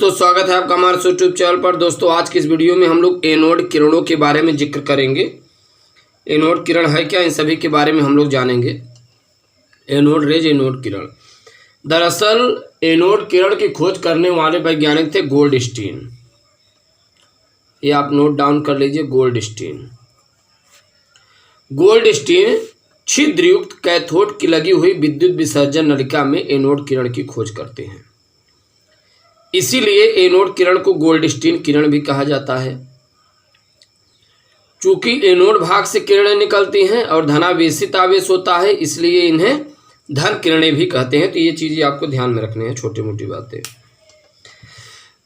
दोस्तों, स्वागत है आपका हमारे यूट्यूब चैनल पर। दोस्तों, आज की इस वीडियो में हम लोग एनोड किरणों के बारे में जिक्र करेंगे। एनोड किरण है क्या, इन सभी के बारे में हम लोग जानेंगे। एनोड रेज, एनोड किरण। दरअसल एनोड किरण की खोज करने वाले वैज्ञानिक थे गोल्डस्टीन। ये आप नोट डाउन कर लीजिए, गोल्डस्टीन। गोल्डस्टीन छिद्रयुक्त कैथोड की लगी हुई विद्युत विसर्जन नलिका में एनोड किरण की खोज करते हैं। इसीलिए एनोड किरण को गोल्डस्टीन किरण भी कहा जाता है। चूंकि एनोड भाग से किरणें निकलती हैं और धनावेशित आवेश होता है, इसलिए इन्हें धन किरणें भी कहते हैं। तो ये चीजें आपको ध्यान में रखनी है, छोटी मोटी बातें।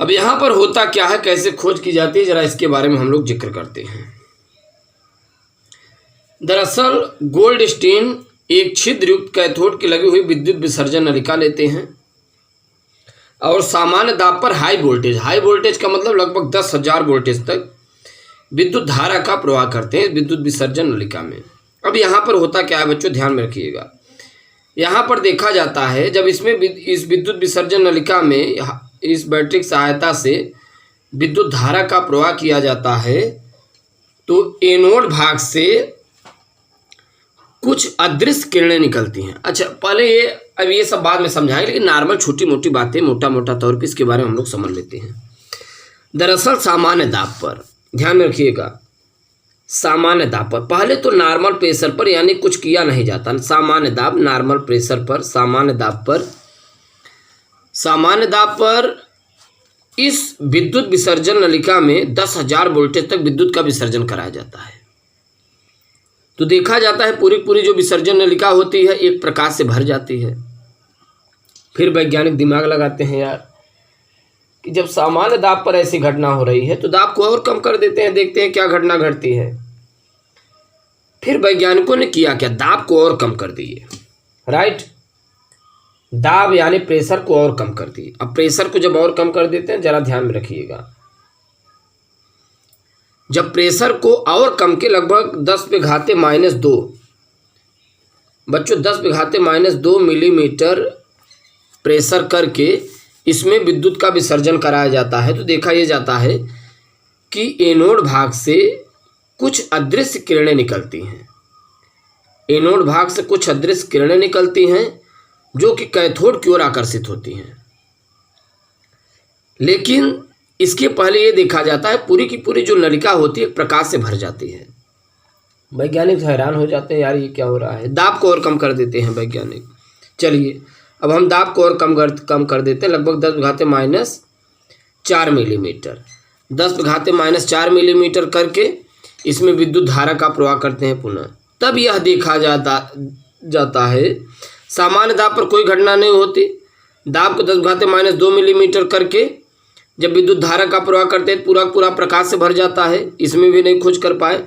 अब यहां पर होता क्या है, कैसे खोज की जाती है, जरा इसके बारे में हम लोग जिक्र करते हैं। दरअसल गोल्डस्टीन एक छिद्रयुक्त कैथोड की लगी हुई विद्युत विसर्जन नलिका लेते हैं और सामान्य दाब पर हाई वोल्टेज का मतलब लगभग 10,000 वोल्टेज तक विद्युत धारा का प्रवाह करते हैं विद्युत विसर्जन नलिका में। अब यहाँ पर होता क्या है बच्चों, ध्यान में रखिएगा। यहाँ पर देखा जाता है, जब इसमें इस विद्युत विसर्जन नलिका में इस बैटरी की सहायता से विद्युत धारा का प्रवाह किया जाता है, तो एनोड भाग से कुछ अदृश्य किरणें निकलती हैं। अच्छा, पहले अब ये सब बाद में समझाएंगे, लेकिन नॉर्मल छोटी मोटी बातें मोटा मोटा तौर पे इसके बारे में हम लोग समझ लेते हैं। दरअसल सामान्य दाब पर ध्यान में रखिएगा। सामान्य दाब पर पहले तो नॉर्मल प्रेशर पर, यानी कुछ किया नहीं जाता। सामान्य दाब, नॉर्मल प्रेशर पर, सामान्य दाब पर इस विद्युत विसर्जन नलिका में 10,000 वोल्टेज तक विद्युत का विसर्जन कराया जाता है। तो देखा जाता है पूरी जो विसर्जन नलिका होती है एक प्रकाश से भर जाती है। फिर वैज्ञानिक दिमाग लगाते हैं यार कि जब सामान्य दाब पर ऐसी घटना हो रही है तो दाब को और कम कर देते हैं, देखते हैं क्या घटना घटती है। फिर वैज्ञानिकों ने किया क्या, दाब को और कम कर दिए। राइट, दाब यानी प्रेशर को और कम कर दिए। अब प्रेशर को जब और कम कर देते हैं, जरा ध्यान में रखिएगा, जब प्रेशर को और कम के लगभग 10⁻⁻2 बच्चों 10⁻⁻2 मिलीमीटर प्रेशर करके इसमें विद्युत का विसर्जन कराया जाता है, तो देखा यह जाता है कि एनोड भाग से कुछ अदृश्य किरणें निकलती हैं। एनोड भाग से कुछ अदृश्य किरणें निकलती हैं जो कि कैथोड की ओर आकर्षित होती हैं। लेकिन इसके पहले ये देखा जाता है पूरी की पूरी जो नलिका होती है प्रकाश से भर जाती है। वैज्ञानिक हैरान हो जाते हैं, यार ये क्या हो रहा है। दाब को और कम कर देते हैं वैज्ञानिक। चलिए अब हम दाब को और कम कर देते हैं, लगभग 10⁻⁴ मिलीमीटर, 10⁻⁴ मिलीमीटर करके इसमें विद्युत धारा का प्रवाह करते हैं पुनः। तब यह देखा जाता है सामान्य दाब पर कोई घटना नहीं होती। दाब को 10⁻⁻2 मिलीमीटर करके जब विद्युत धारा का प्रवाह करते हैं पूरा प्रकाश से भर जाता है, इसमें भी नहीं खोज कर पाए।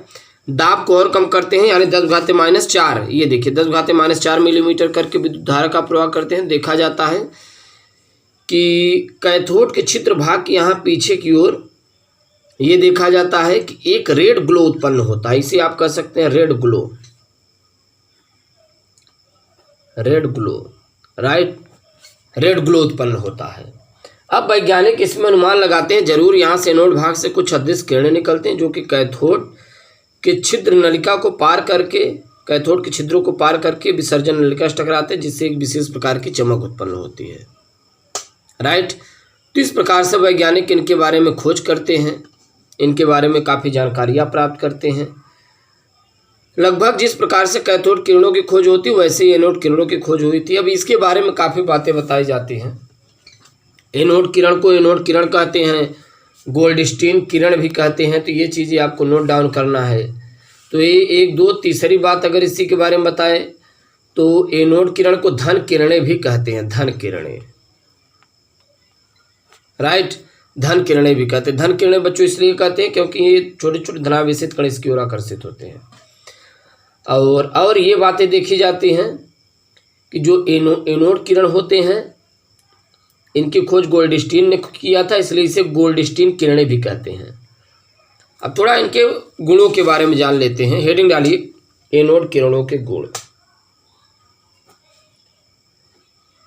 दाब को और कम करते हैं, यानी 10⁻⁴, ये देखिए 10⁻⁴ मिलीमीटर करके विद्युत धारा का प्रवाह करते हैं। देखा जाता है कि कैथोड के छिद्र भाग के यहाँ पीछे की ओर ये देखा जाता है कि एक रेड ग्लो उत्पन्न होता है। इसे आप कह सकते हैं red glow, right, red glow उत्पन्न होता है। अब वैज्ञानिक इसमें अनुमान लगाते हैं जरूर यहाँ से एनोड भाग से कुछ अदृश्य किरणें निकलते हैं जो कि कैथोड के छिद्र नलिका को पार करके, कैथोड के छिद्रों को पार करके विसर्जन नलिका से टकराते हैं, जिससे एक विशेष प्रकार की चमक उत्पन्न होती है। राइट, तो इस प्रकार से वैज्ञानिक इनके बारे में खोज करते हैं, इनके बारे में काफ़ी जानकारियाँ प्राप्त करते हैं। लगभग जिस प्रकार से कैथोड किरणों की खोज होती है वैसे ही एनोड किरणों की खोज हुई थी। अब इसके बारे में काफ़ी बातें बताई जाती हैं। एनोड किरण को एनोड किरण कहते हैं, गोल्डस्टीन किरण भी कहते हैं। तो ये चीज़ें आपको नोट डाउन करना है। तो ये एक दो तीसरी बात अगर इसी के बारे में बताएं तो एनोड किरण को धन किरणें भी कहते हैं, धन किरणें। राइट, धन किरणें भी कहते हैं। धन किरणें बच्चों इसलिए कहते हैं क्योंकि ये छोटे छोटे धनावेशित कण इसकी ओर आकर्षित होते हैं। और ये बातें देखी जाती हैं कि जो एनोड किरण होते हैं इनकी खोज गोल्डस्टीन ने किया था, इसलिए इसे गोल्डस्टीन किरणें भी कहते हैं। अब थोड़ा इनके गुणों के बारे में जान लेते हैं। हेडिंग डालिए, एनोड किरणों के गुण।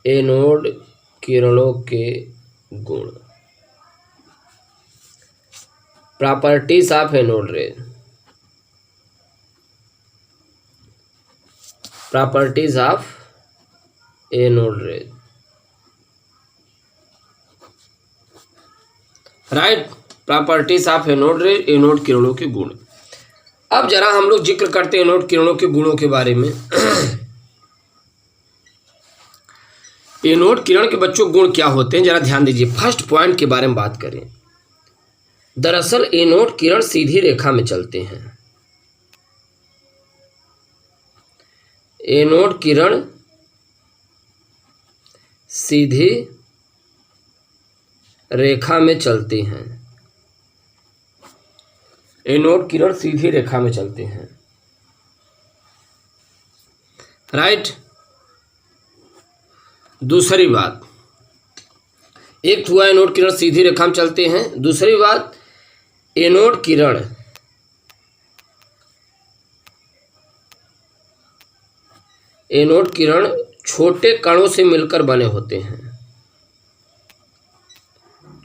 एनोड किरणों के गुण। Properties of anode rays, properties of anode rays, right. Properties of anode rays, anode किरणों के गुण। अब जरा हम लोग जिक्र करते हैं एनोड किरणों के गुणों के बारे में। एनोड किरण के बच्चों गुण क्या होते हैं, जरा ध्यान दीजिए। फर्स्ट पॉइंट के बारे में बात करें। दरअसल एनोड किरण सीधी रेखा में चलते हैं। एनोड किरण सीधी रेखा में चलती हैं। एनोड किरण सीधी रेखा में चलते हैं, राइट। दूसरी बात, एक हुआ एनोड किरण सीधी रेखा में चलते हैं। दूसरी बात, एनोड किरण छोटे कणों से मिलकर बने होते हैं।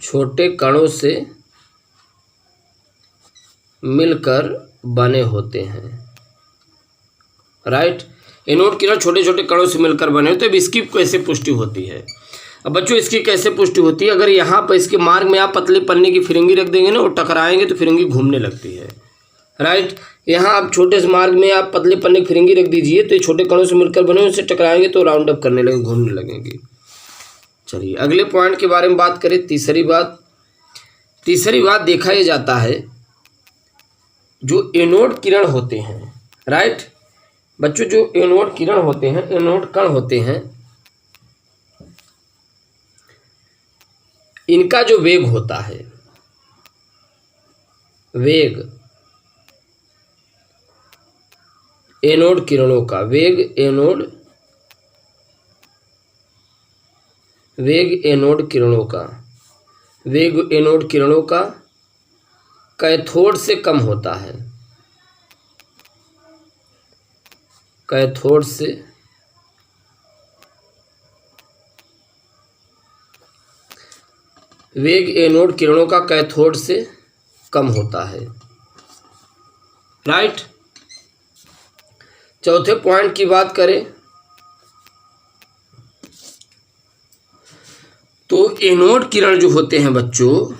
छोटे कणों से मिलकर बने होते हैं, राइट। एनोड किरण छोटे छोटे कणों से मिलकर बने होते हैं। अब इसकी कैसे पुष्टि होती है? अब बच्चों इसकी कैसे पुष्टि होती है? अगर यहाँ पर इसके मार्ग में आप पतले पन्ने की फिरंगी रख देंगे ना, वो टकराएंगे तो फिरंगी घूमने लगती है, राइट। यहाँ आप छोटे से मार्ग में आप पतले पन्ने की फिरंगी रख दीजिए तो ये छोटे कणों से मिलकर बने, उससे टकराएंगे तो राउंड अप करने लगेंगे, घूमने लगेंगे। चलिए अगले पॉइंट के बारे में बात करें। तीसरी बात देखा यह जाता है जो एनोड किरण होते हैं, राइट बच्चों, जो एनोड किरण होते हैं, एनोड कण होते हैं, इनका जो वेग होता है, वेग एनोड किरणों का, वेग एनोड किरणों का कैथोड से कम होता है। कैथोड से वेग एनोड किरणों का कैथोड से कम होता है, राइट। चौथे पॉइंट की बात करें तो एनोड किरण जो होते हैं बच्चों,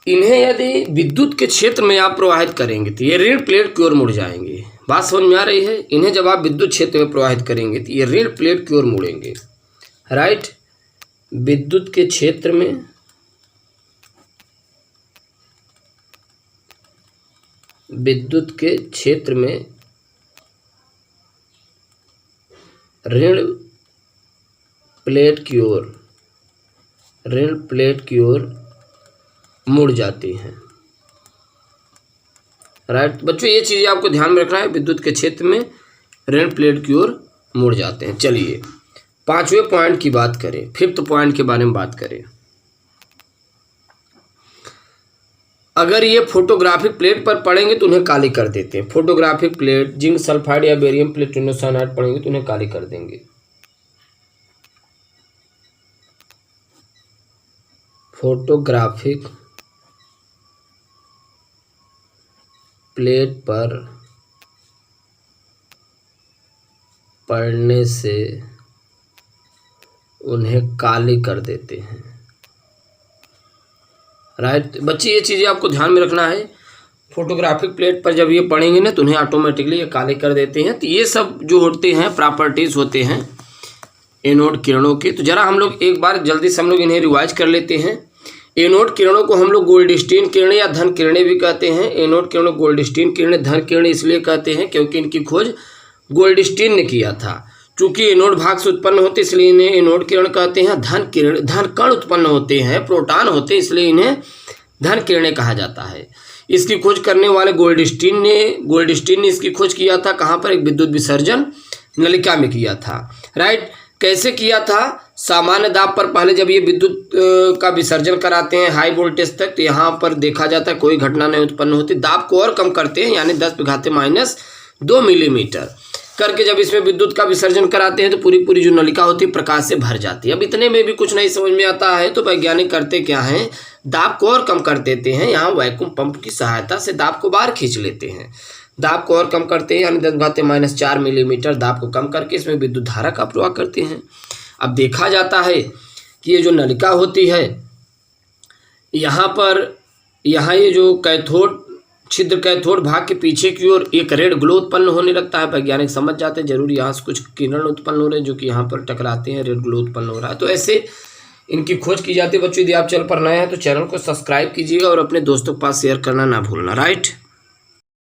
इन्हें यदि विद्युत के क्षेत्र में आप प्रवाहित करेंगे तो ये ऋण प्लेट की ओर मुड़ जाएंगे। बात समझ में आ रही है? इन्हें जब आप विद्युत क्षेत्र में प्रवाहित करेंगे तो ये ऋण प्लेट की ओर मुड़ेंगे, राइट। विद्युत के क्षेत्र में ऋण प्लेट की ओर मुड़ जाती हैं, राइट बच्चों। ये चीज़ें आपको ध्यान में रखना है, विद्युत के क्षेत्र में ऋण प्लेट की ओर मुड़ जाते हैं। चलिए पांचवें पॉइंट की बात करें, फिफ्थ पॉइंट के बारे में बात करें। अगर ये फोटोग्राफिक प्लेट पर पड़ेंगे तो उन्हें काली कर देते हैं। फोटोग्राफिक प्लेट जिंक सल्फाइड या बेरियम प्लेटिनम साइनाइड पड़ेंगे तो उन्हें काली कर देंगे। फोटोग्राफिक प्लेट पर पड़ने से उन्हें काली कर देते हैं, राइट बच्चे। ये चीज़ें आपको ध्यान में रखना है। फोटोग्राफिक प्लेट पर जब ये पड़ेंगे ना तो उन्हें ऑटोमेटिकली ये काले कर देते हैं। तो ये सब जो होते हैं प्रॉपर्टीज होते हैं एनोड किरणों के। तो जरा हम लोग एक बार जल्दी से हम लोग इन्हें रिवाइज कर लेते हैं। एनोड किरणों को हम लोग गोल्डस्टीन किरणें या धन किरणें भी कहते हैं। एनोड किरणों को गोल्डस्टीन किरणें, धन किरणें इसलिए कहते हैं क्योंकि इनकी खोज गोल्डस्टीन ने किया था। चूंकि एनोड भाग से उत्पन्न होते इसलिए इन्हें एनोड किरण कहते हैं। धन कण उत्पन्न होते हैं, प्रोटॉन होते हैं, इसलिए इन्हें धन किरणें कहा जाता है। इसकी खोज करने वाले गोल्डस्टीन ने इसकी खोज किया था। कहाँ पर? एक विद्युत विसर्जन नलिका में किया था, राइट। कैसे किया था? सामान्य दाब पर पहले जब ये विद्युत का विसर्जन कराते हैं हाई वोल्टेज तक, तो यहाँ पर देखा जाता है कोई घटना नहीं उत्पन्न होती। दाब को और कम करते हैं, यानी 10⁻⁻² मिलीमीटर, करके जब इसमें विद्युत का विसर्जन कराते हैं तो पूरी पूरी जो नलिका होती है प्रकाश से भर जाती है। अब इतने में भी कुछ नहीं समझ में आता है तो वैज्ञानिक करते क्या हैं, दाब को और कम कर देते हैं। यहाँ वैक्यूम पंप की सहायता से दाब को बाहर खींच लेते हैं। दाब को और कम करते हैं, यानी 10⁻⁴ मिलीमीटर दाब को कम करके इसमें विद्युत धारा का प्रवाह करते हैं। अब देखा जाता है कि ये जो नलिका होती है यहाँ ये जो कैथोड छिद्र कैथोड भाग के पीछे की ओर एक रेड ग्लो उत्पन्न होने लगता है। वैज्ञानिक समझ जाते हैं जरूर यहाँ से कुछ किरण उत्पन्न हो रहे हैं जो कि यहाँ पर टकराते हैं, रेड ग्लो उत्पन्न हो रहा है। तो ऐसे इनकी खोज की जाती है। बच्चों यदि आप चैनल पर नए हैं तो चैनल को सब्सक्राइब कीजिएगा और अपने दोस्तों के पास शेयर करना ना भूलना। राइट।